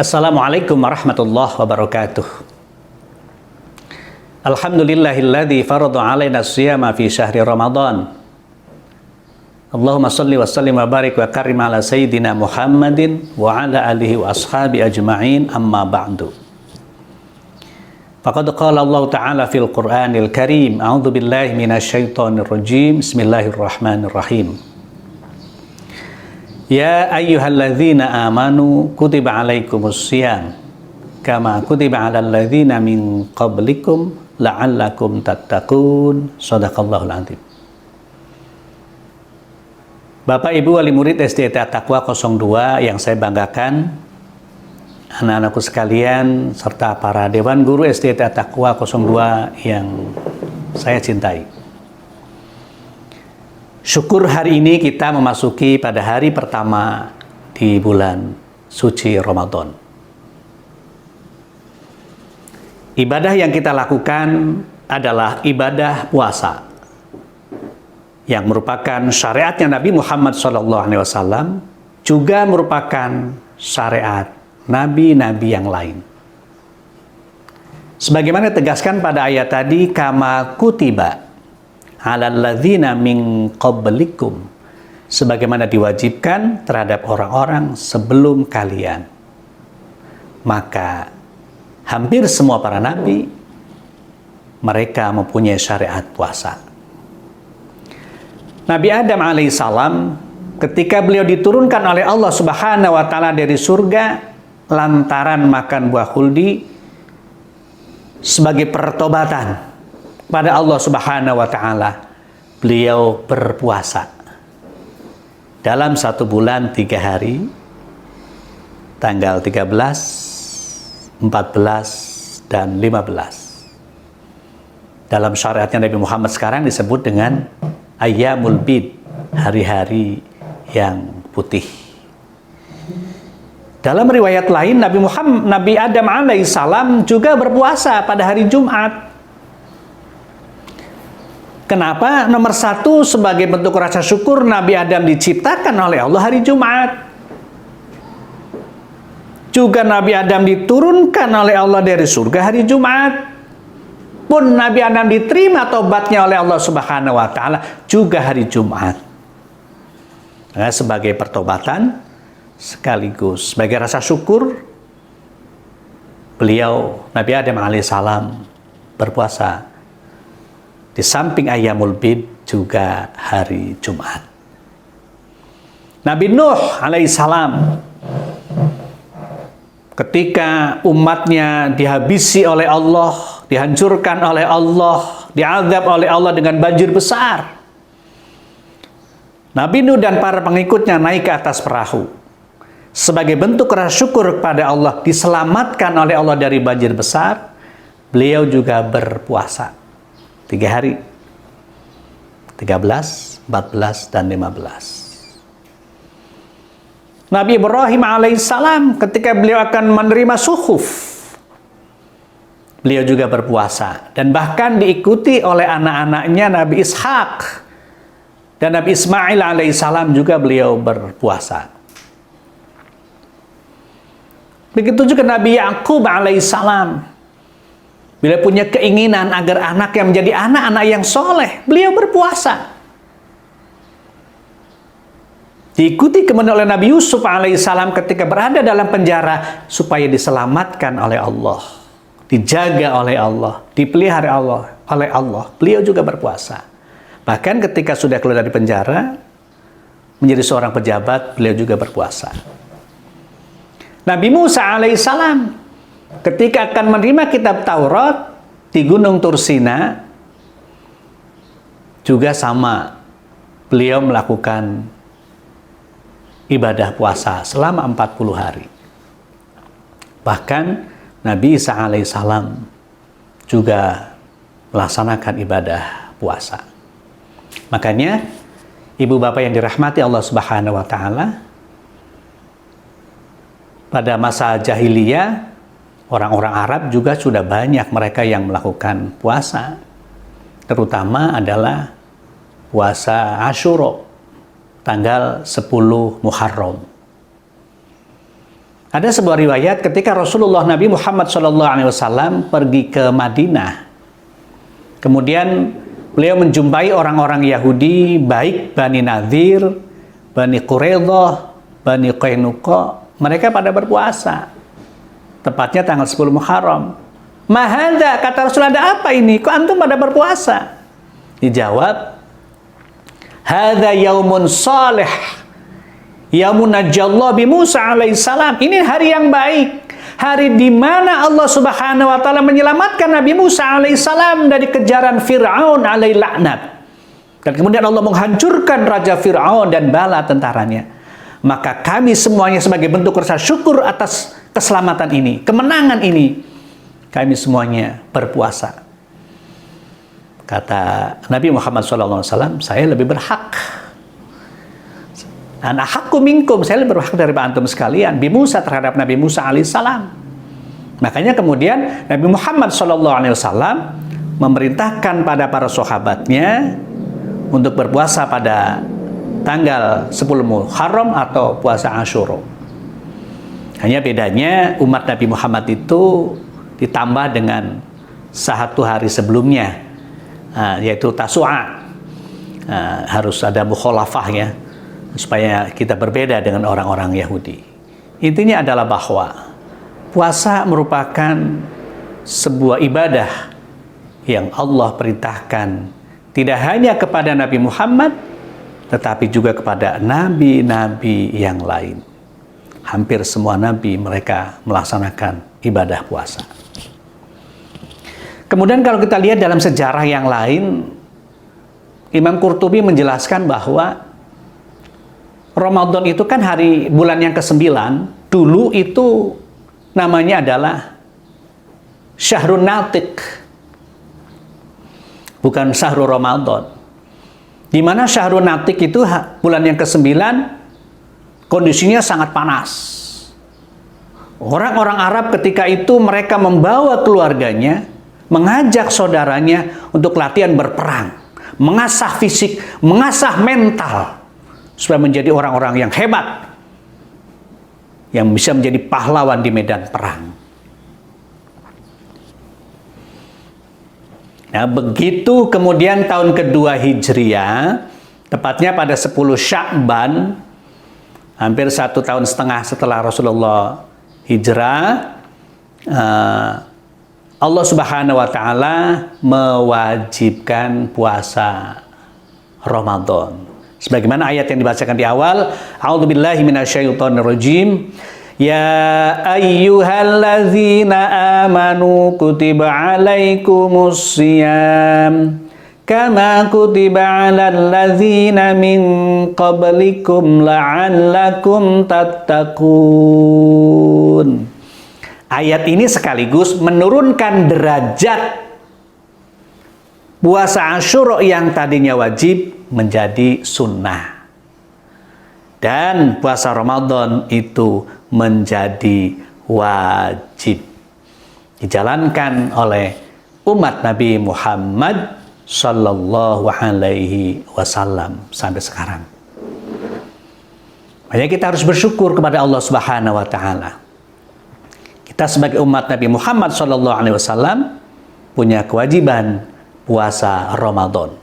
Assalamualaikum warahmatullahi wabarakatuh. Alhamdulillahilladzi farada alaina siyama fi syahri Ramadan. Allahumma salli wa sallim wa barik wa karim ala sayyidina Muhammadin wa ala alihi wa ashabi ajma'in, amma ba'du. Faqad qala Allah Ta'ala fil Qur'anil Karim, a'udzu billahi minasy syaithanir rajim. Bismillahirrahmanirrahim. Ya ayyuhalladzina amanu kutiba alaikumus syiyam kama kutiba alal ladzina min qablikum la'allakum tattaqun. Shadaqallahul azim. Bapak Ibu wali murid SD Taqwa 02 yang saya banggakan, anak-anakku sekalian serta para dewan guru SD Taqwa 02 yang saya cintai. Syukur hari ini kita memasuki pada hari pertama di bulan suci Ramadan. Ibadah yang kita lakukan adalah ibadah puasa, yang merupakan syariatnya Nabi Muhammad SAW, juga merupakan syariat nabi-nabi yang lain. Sebagaimana tegaskan pada ayat tadi, kama kutiba alal ladzina min qablikum, sebagaimana diwajibkan terhadap orang-orang sebelum kalian. Maka hampir semua para nabi mereka mempunyai syariat puasa. Nabi Adam alaihissalam ketika beliau diturunkan oleh Allah Subhanahu wa taala dari surga lantaran makan buah khuldi sebagai pertobatan pada Allah Subhanahu wa taala, beliau berpuasa dalam 1 bulan 3 hari, tanggal 13, 14, dan 15. Dalam syariatnya Nabi Muhammad sekarang disebut dengan Ayyamul Bid, hari-hari yang putih. Dalam riwayat lain, Nabi Adam alaihissalam juga berpuasa pada hari Jumat. Kenapa? Nomor 1, sebagai bentuk rasa syukur Nabi Adam diciptakan oleh Allah hari Jumat. Juga Nabi Adam diturunkan oleh Allah dari surga hari Jumat. Pun Nabi Adam diterima tobatnya oleh Allah Subhanahu wa taala juga hari Jumat. Nah, sebagai pertobatan sekaligus sebagai rasa syukur, beliau Nabi Adam alaihissalam berpuasa di samping Ayyamul Bid juga hari Jumat. Nabi Nuh alaihissalam ketika umatnya dihabisi oleh Allah, dihancurkan oleh Allah, diazab oleh Allah dengan banjir besar, Nabi Nuh dan para pengikutnya naik ke atas perahu. Sebagai bentuk rasa syukur kepada Allah, diselamatkan oleh Allah dari banjir besar, beliau juga berpuasa 3 hari, 13, 14, dan 15. Nabi Ibrahim alaihissalam ketika beliau akan menerima suhuf, beliau juga berpuasa. Dan bahkan diikuti oleh anak-anaknya Nabi Ishak dan Nabi Ismail alaihissalam juga beliau berpuasa. Begitu juga Nabi Yakub alaihissalam. Bila punya keinginan agar anaknya menjadi anak-anak yang soleh, beliau berpuasa. Diikuti kemudian oleh Nabi Yusuf alaihissalam ketika berada dalam penjara supaya diselamatkan oleh Allah, dijaga oleh Allah, dipelihara oleh Allah. Beliau juga berpuasa. Bahkan ketika sudah keluar dari penjara, menjadi seorang pejabat, beliau juga berpuasa. Nabi Musa alaihissalam ketika akan menerima kitab Taurat di Gunung Tursina, juga sama, beliau melakukan ibadah puasa selama 40 hari. Bahkan Nabi Isa alaihissalam juga melaksanakan ibadah puasa. Makanya, ibu bapak yang dirahmati Allah Subhanahu wa taala, pada masa jahiliyah orang-orang Arab juga sudah banyak mereka yang melakukan puasa. Terutama adalah puasa Asyura, tanggal 10 Muharram. Ada sebuah riwayat ketika Rasulullah Nabi Muhammad SAW pergi ke Madinah. Kemudian beliau menjumpai orang-orang Yahudi, baik Bani Nadir, Bani Quraidah, Bani Qainuqa. Mereka pada berpuasa. Tepatnya tanggal 10 Muharram. Mahada, kata Rasul, ada apa ini? Kok antum pada berpuasa? Dijawab, hadza yaumun salih. Yaumun najjallahu bi Musa alaihissalam. Ini hari yang baik. Hari di mana Allah Subhanahu wa taala menyelamatkan Nabi Musa alaihissalam dari kejaran Fir'aun alaihi laknat. Dan kemudian Allah menghancurkan Raja Fir'aun dan bala tentaranya. Maka kami semuanya sebagai bentuk rasa syukur atas keselamatan ini, kemenangan ini, kami semuanya berpuasa. Kata Nabi Muhammad SAW, saya lebih berhak. Ana haqqu minkum, saya lebih berhak dari antum sekalian, bi Musa terhadap Nabi Musa alaihissalam. Makanya kemudian Nabi Muhammad SAW memerintahkan pada para sahabatnya untuk berpuasa pada tanggal 10 Muharram atau puasa Asyura. Hanya bedanya umat Nabi Muhammad itu ditambah dengan satu hari sebelumnya, yaitu Tasu'a. Harus ada mukhalafah ya, supaya kita berbeda dengan orang-orang Yahudi. Intinya adalah bahwa puasa merupakan sebuah ibadah yang Allah perintahkan tidak hanya kepada Nabi Muhammad, tetapi juga kepada nabi-nabi yang lain. Hampir semua nabi mereka melaksanakan ibadah puasa. Kemudian kalau kita lihat dalam sejarah yang lain, Imam Qurtubi menjelaskan bahwa Ramadan itu kan bulan yang ke-9, dulu itu namanya adalah Syahrun Natik, bukan Syahrul Ramadan. Di mana Syahrul Natik itu bulan yang ke-9 kondisinya sangat panas. Orang-orang Arab ketika itu mereka membawa keluarganya, mengajak saudaranya untuk latihan berperang, mengasah fisik, mengasah mental, supaya menjadi orang-orang yang hebat, yang bisa menjadi pahlawan di medan perang. Nah, begitu kemudian tahun kedua Hijriah, tepatnya pada 10 Sya'ban, hampir 1,5 tahun setelah Rasulullah hijrah, Allah Subhanahu wa taala mewajibkan puasa Ramadan. Sebagaimana ayat yang dibacakan di awal, a'udzubillahi minasyaitonirrajim. Ya ayyuhalladzina amanu kutiba alaikumus shiyam kama kutiba alal ladzina min qablikum la'allakum tattaqun. Ayat ini sekaligus menurunkan derajat puasa Asyura yang tadinya wajib menjadi sunnah. Dan puasa Ramadan itu menjadi wajib. Dijalankan oleh umat Nabi Muhammad Sallallahu Alaihi Wasallam sampai sekarang. Makanya kita harus bersyukur kepada Allah Subhanahu Wa Taala. Kita sebagai umat Nabi Muhammad Sallallahu Alaihi Wasallam punya kewajiban puasa Ramadan.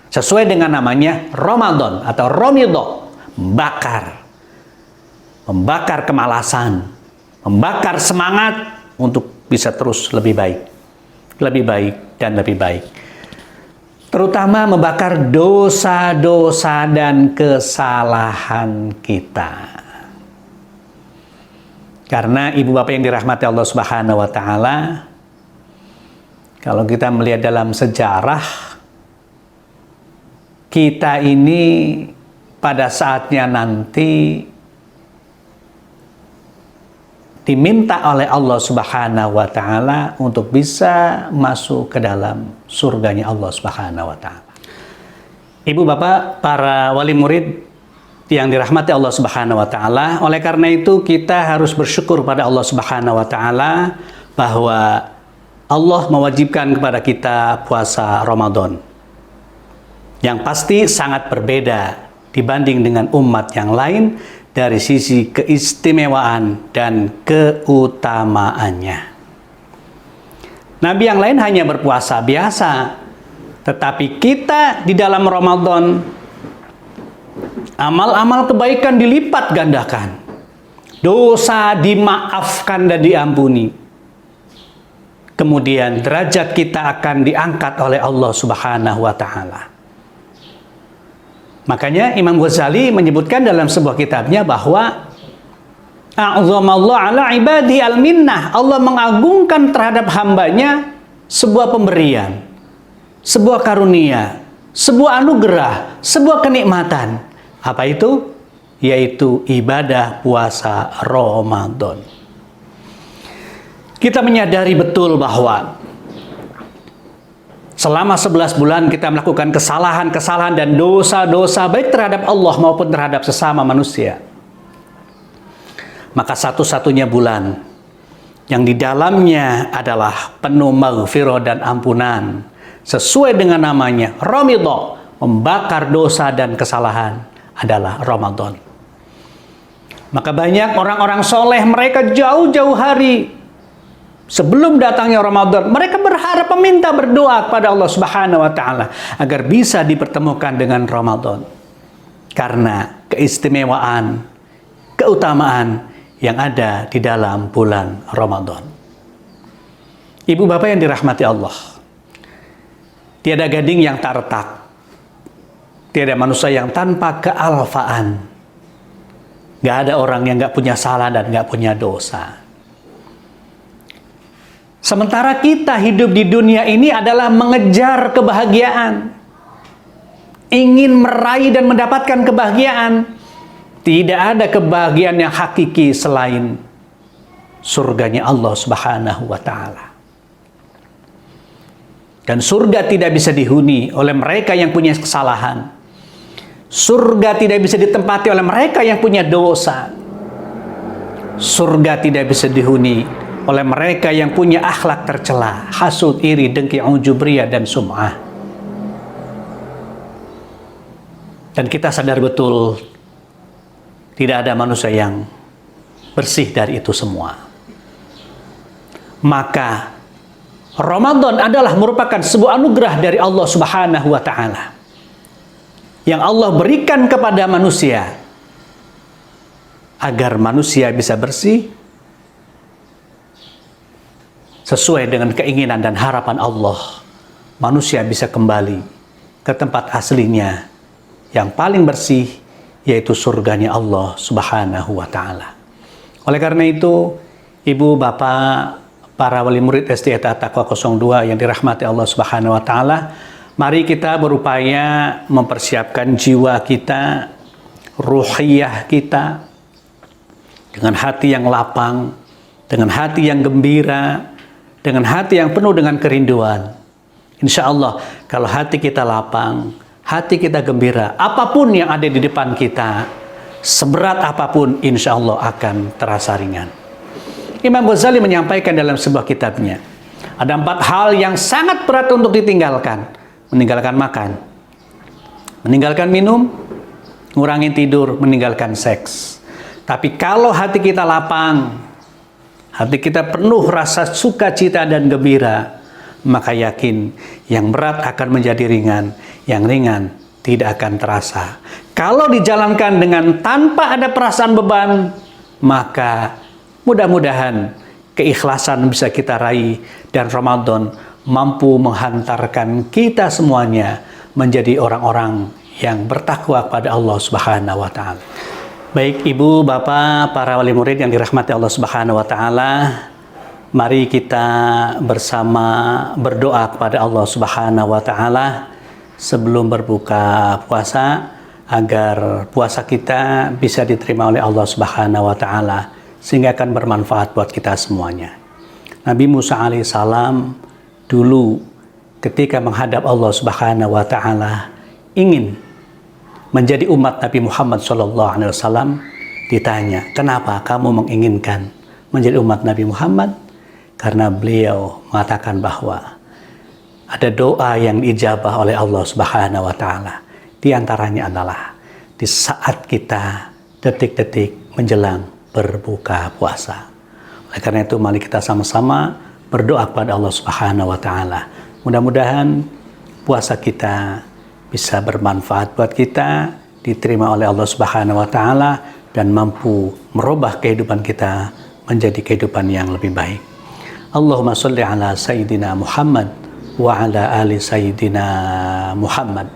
Sesuai dengan namanya Ramadan atau Ramadan, membakar kemalasan, membakar semangat untuk bisa terus lebih baik dan lebih baik. Terutama membakar dosa-dosa dan kesalahan kita. Karena ibu bapak yang dirahmati Allah Subhanahu wa taala, kalau kita melihat dalam sejarah, kita ini pada saatnya nanti diminta oleh Allah Subhanahu wa taala untuk bisa masuk ke dalam surganya Allah Subhanahu wa taala. Ibu bapak, para wali murid yang dirahmati Allah Subhanahu wa taala, oleh karena itu kita harus bersyukur pada Allah Subhanahu wa taala bahwa Allah mewajibkan kepada kita puasa Ramadan. Yang pasti sangat berbeda dibanding dengan umat yang lain, dari sisi keistimewaan dan keutamaannya. Nabi yang lain hanya berpuasa biasa, tetapi kita di dalam Ramadan, amal-amal kebaikan dilipat gandakan, dosa dimaafkan dan diampuni. Kemudian derajat kita akan diangkat oleh Allah Subhanahu wa Ta'ala. Makanya Imam Ghazali menyebutkan dalam sebuah kitabnya bahwa a'zamallahu ala ibadi al-minnah, Allah mengagungkan terhadap hambanya sebuah pemberian, sebuah karunia, sebuah anugerah, sebuah kenikmatan. Apa itu? Yaitu ibadah puasa Ramadan. Kita menyadari betul bahwa selama 11 bulan kita melakukan kesalahan-kesalahan dan dosa-dosa baik terhadap Allah maupun terhadap sesama manusia. Maka satu-satunya bulan yang di dalamnya adalah penuh maghfirah dan ampunan, sesuai dengan namanya, Ramadan, membakar dosa dan kesalahan, adalah Ramadan. Maka banyak orang-orang soleh, mereka jauh-jauh hari sebelum datangnya Ramadan, mereka berharap, meminta, berdoa kepada Allah Subhanahu wa Ta'ala agar bisa dipertemukan dengan Ramadan. Karena keistimewaan, keutamaan yang ada di dalam bulan Ramadan. Ibu bapak yang dirahmati Allah, tiada gading yang tak retak, tiada manusia yang tanpa kealfaan. Gak ada orang yang gak punya salah dan gak punya dosa. Sementara kita hidup di dunia ini adalah mengejar kebahagiaan, ingin meraih dan mendapatkan kebahagiaan. Tidak ada kebahagiaan yang hakiki selain surganya Allah Subhanahu wa Ta'ala. Dan surga tidak bisa dihuni oleh mereka yang punya kesalahan. Surga tidak bisa ditempati oleh mereka yang punya dosa. Surga tidak bisa dihuni oleh mereka yang punya akhlak tercela, hasud, iri, dengki, ujubriyah, dan sum'ah. Dan kita sadar betul, tidak ada manusia yang bersih dari itu semua. Maka Ramadan adalah merupakan sebuah anugerah dari Allah Subhanahu wa Ta'ala yang Allah berikan kepada manusia agar manusia bisa bersih sesuai dengan keinginan dan harapan Allah. Manusia bisa kembali ke tempat aslinya yang paling bersih, yaitu surganya Allah Subhanahu wa Ta'ala. Oleh karena itu, ibu, bapak, para wali murid SD Taqwa 02 yang dirahmati Allah Subhanahu wa Ta'ala, mari kita berupaya mempersiapkan jiwa kita, ruhiyah kita, dengan hati yang lapang, dengan hati yang gembira, dengan hati yang penuh dengan kerinduan. Insya Allah, kalau hati kita lapang, hati kita gembira, apapun yang ada di depan kita, seberat apapun, insya Allah akan terasa ringan. Imam Ghazali menyampaikan dalam sebuah kitabnya, ada 4 hal yang sangat berat untuk ditinggalkan. Meninggalkan makan, meninggalkan minum, ngurangin tidur, meninggalkan seks. Tapi kalau hati kita lapang, hati kita penuh rasa sukacita dan gembira, maka yakin yang berat akan menjadi ringan, yang ringan tidak akan terasa. Kalau dijalankan dengan tanpa ada perasaan beban, maka mudah-mudahan keikhlasan bisa kita raih dan Ramadan mampu menghantarkan kita semuanya menjadi orang-orang yang bertakwa kepada Allah Subhanahu wa Ta'ala. Baik ibu, bapak, para wali murid yang dirahmati Allah Subhanahu wa Ta'ala, mari kita bersama berdoa kepada Allah Subhanahu wa Ta'ala sebelum berbuka puasa, agar puasa kita bisa diterima oleh Allah Subhanahu wa Ta'ala sehingga akan bermanfaat buat kita semuanya. Nabi Musa alaihissalam dulu ketika menghadap Allah Subhanahu wa Ta'ala ingin menjadi umat Nabi Muhammad SAW, ditanya, kenapa kamu menginginkan menjadi umat Nabi Muhammad? Karena beliau mengatakan bahwa ada doa yang diijabah oleh Allah Subhanahu wa Ta'ala. Di antaranya adalah di saat kita detik-detik menjelang berbuka puasa. Oleh karena itu mari kita sama-sama berdoa kepada Allah Subhanahu wa taala. Mudah-mudahan puasa kita bisa bermanfaat buat kita, diterima oleh Allah Subhanahu wa taala dan mampu merubah kehidupan kita menjadi kehidupan yang lebih baik. Allahumma sholli ala sayyidina Muhammad wa ala ali sayyidina Muhammad.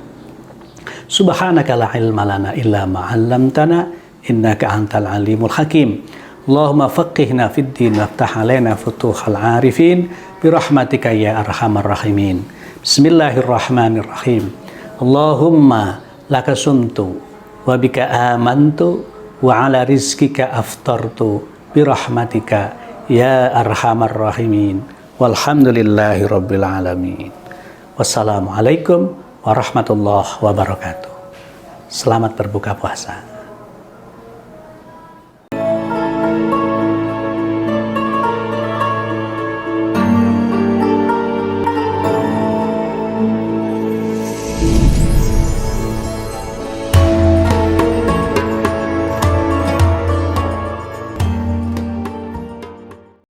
Subhanaka la ilma lana illa ma 'allamtana innaka antal alimul hakim. Allahumma faqihna fid din waftah alaina futuhal arifin birahmatika ya arhamar rahimin. Bismillahirrahmanirrahim. Allahumma laka sumtu wa bika amantu wa ala rizkika aftartu birahmatika ya arhamar rahimin. Walhamdulillahi rabbil alamin. Wassalamualaikum warahmatullahi wabarakatuh. Selamat berbuka puasa.